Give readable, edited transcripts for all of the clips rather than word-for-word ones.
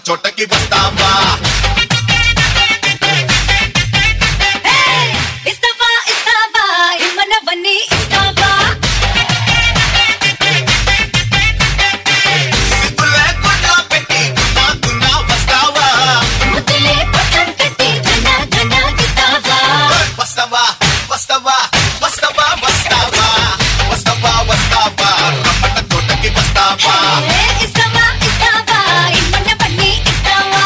చోటకి వస్తావా ఇస్తావా ఇస్తావా ఇమ్మనవన్నీ ఇస్తావా సిగ్గులే గుడ్డ పెట్టి గున్నా వస్తావా ముద్దులే పట్టం కట్టి ధన ధన ఇస్తావా వస్తావా వస్తావా వస్తావా వస్తావా వస్తావా వస్తావా రమ్మన్న చోటకి వస్తావా ఇస్తావా ఇస్తావా ఇమ్మనవన్నీ ఇస్తావా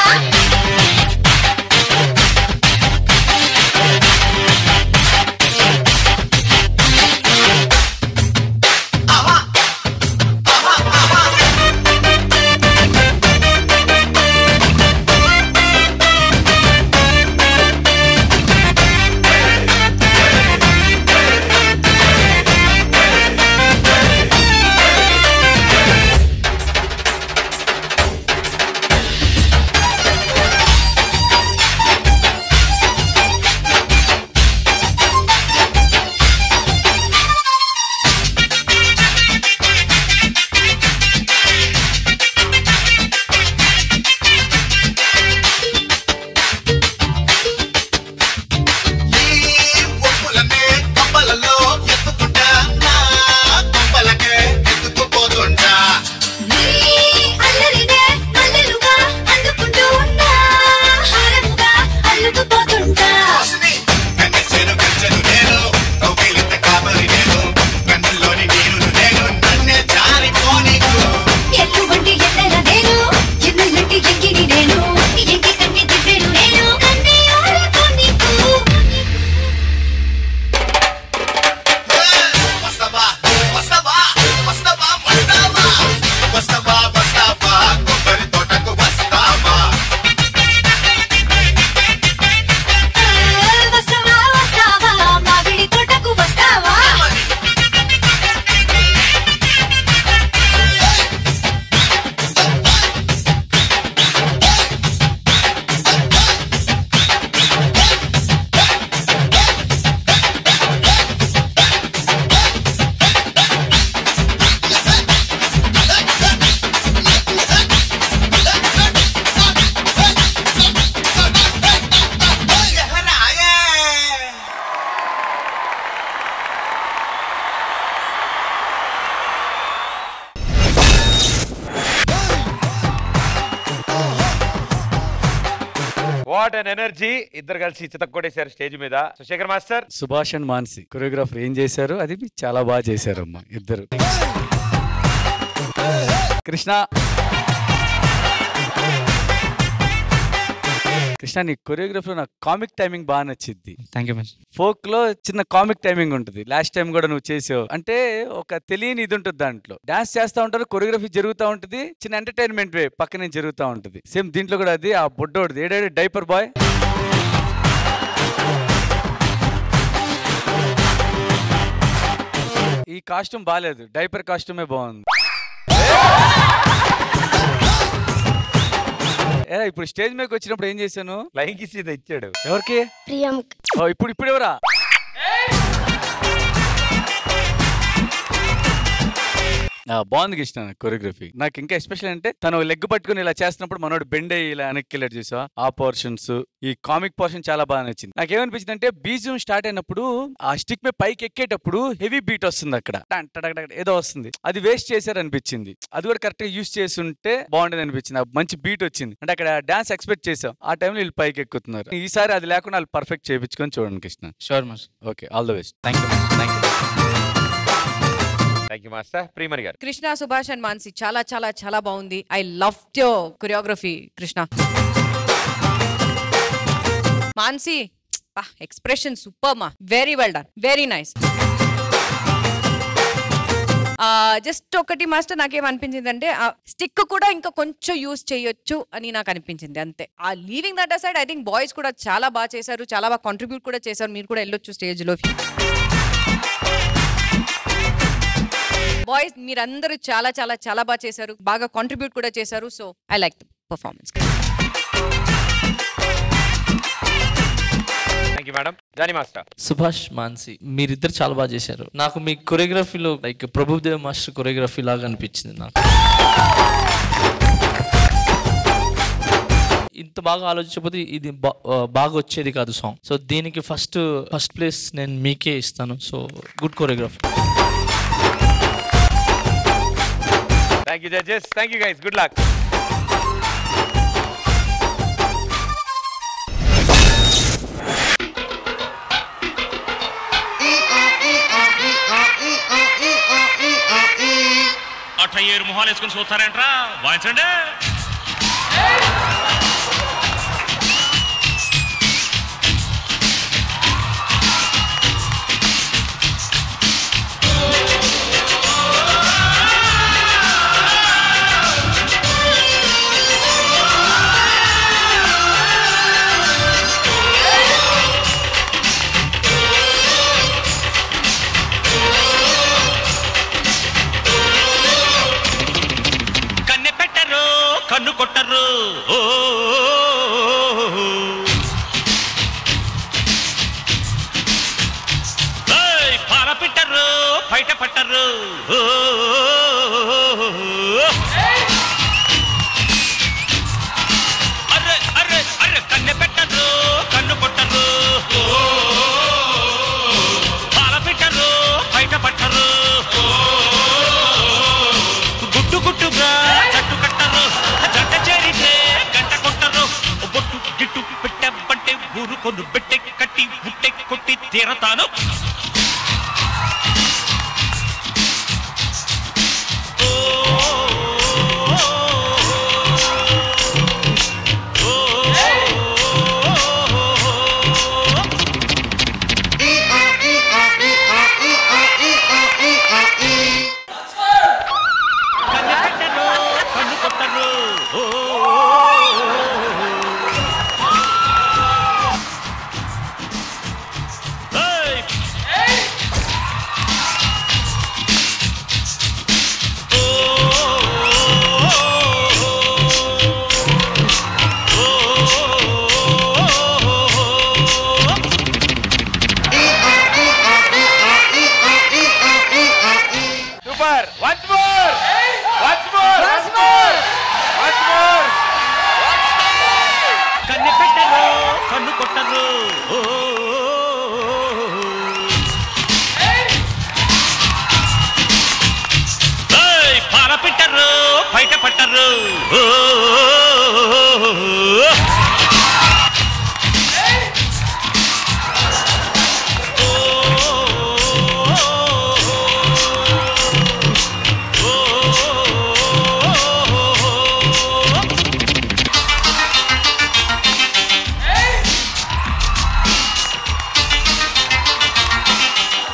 వాట్ అన్ ఎనర్జీ ఇద్దరు కలిసి చితక్కొట్టేశారు స్టేజ్ మీద. Shekhar master, Subhash and Mansi choreographer ఏం చేశారు అది చాలా బాగా చేశారమ్మా ఇద్దరు. కృష్ణ కృష్ణ నీ కొరియోగ్రఫీ నాకు కామిక్ టైమింగ్ బాగా నచ్చింది. Thank you ma'am. ఫోక్ లో చిన్న కామిక్ టైమింగ్ ఉంటుంది. లాస్ట్ టైం కూడా నువ్వు చేసావు అంటే ఒక తెలియని ఇది ఉంటుంది. దాంట్లో డాన్స్ చేస్తా ఉంటారు, కొరియోగ్రఫీ జరుగుతూ ఉంటుంది, చిన్న ఎంటర్టైన్మెంట్ వే పక్కనే జరుగుతూ ఉంటుంది. సేమ్ దీంట్లో కూడా అది ఆ బొడ్డోడిది ఏడాడు డైపర్ బాయ్. ఈ కాస్ట్యూమ్ బాగాలేదు, డైపర్ కాస్ట్యూమే బాగుంది. ఇప్పుడు స్టేజ్ మీదకి వచ్చినప్పుడు ఏం చేశాను? ఫ్లయింగ్ కిస్ ఇచ్చాడు. ఎవరికి? ప్రియాంక. ఇప్పుడు ఎవరా? బాగుంది కృష్ణ కొరియోగ్రఫీ. నాకు ఇంకా ఎస్పెషల్ అంటే తను లెగ్ పట్టుకుని ఇలా చేస్తున్నప్పుడు మనోడు బెండ్ అయ్యి ఇలా వెనక్కి చూసా ఆ పోర్షన్స్, ఈ కామిక్ పోర్షన్ చాలా బాగా నచ్చింది. నాకేమనిపించింది అంటే బీజం స్టార్ట్ అయినప్పుడు ఆ స్టిక్ మీద పైకి ఎక్కేటప్పుడు హెవీ బీట్ వస్తుంది, అక్కడ ఏదో వస్తుంది, అది వేస్ట్ చేశారు అనిపించింది. అది కూడా కరెక్ట్ గా యూస్ చేసి ఉంటే బాగుండేది అనిపించింది. మంచి బీట్ వచ్చింది అంటే అక్కడ డాన్స్ ఎక్స్పెక్ట్ చేసాం, ఆ టైంలో వీళ్ళు పైకి ఎక్కుతున్నారు. ఈసారి అది లేకుండా వాళ్ళు పర్ఫెక్ట్ చేయించుకొని చూడండి Krishna. Sure master. Okay, all the best. Thank you thank you thank you master. Priyamani garu. Krishna, Subhash and Mansi చాలా చాలా చాలా బాగుంది. I love your choreography Krishna. Mansi expression super మా, very well done, very nice. Just ఒకటి మాస్టర్ నాకేమనిపించింది అంటే స్టిక్ కూడా ఇంకా కొంచెం యూజ్ చేయొచ్చు అని నాకు అనిపించింది అంతే. ఆ leaving that side I think boys కూడా చాలా బాగా చేశారు, చాలా బాగా కాంట్రిబ్యూట్ కూడా చేశారు. మీరు కూడా వెళ్ళొచ్చు స్టేజ్ లో. బాయ్స్ మీరందరూ చాలా చాలా చాలా బాగా చేశారు, బాగా కాంట్రిబ్యూట్ కూడా చేశారు. So I like the performance. Thank you madam. Jani master. Subhash, Mansi మీరిద్దరు చాలా బాగా చేశారు. నాకు మీ కొరియోగ్రఫీలో లైక్ ప్రభుదేవ్ మాస్టర్ కొరియోగ్రఫీ లాగా అనిపించింది నాకు. ఇంత బాగా ఆలోచించకపోతే ఇది బాగా వచ్చేది కాదు సాంగ్. సో దీనికి ఫస్ట్ ప్లేస్ నేను మీకే ఇస్తాను. So good choreography. Thank you judges, thank you guys, good luck. ఏరు మొహాలు వేసుకుని చూస్తారేంట్రా, వాయించండి. కన్ను కొట్టరు పాల పెట్టరు, బయట పట్టరు. అర్రే అర్రే అర్రే కన్నె పెట్టరు, కన్ను కొట్టరు, పాల పెట్టరు, బయట పట్టరు. గుట్టు గుట్టుగా జట్టు కట్టరు, జంట చేరితే గంట కొట్టరు. బొట్టు గిట్టు పెట్టబంటే ఊరుకొను బెట్టె కట్టి బుట్టె కొట్టి తీరతాను. కన్ను కొట్టరు, పాల పెట్టరు, బయట పట్టరు.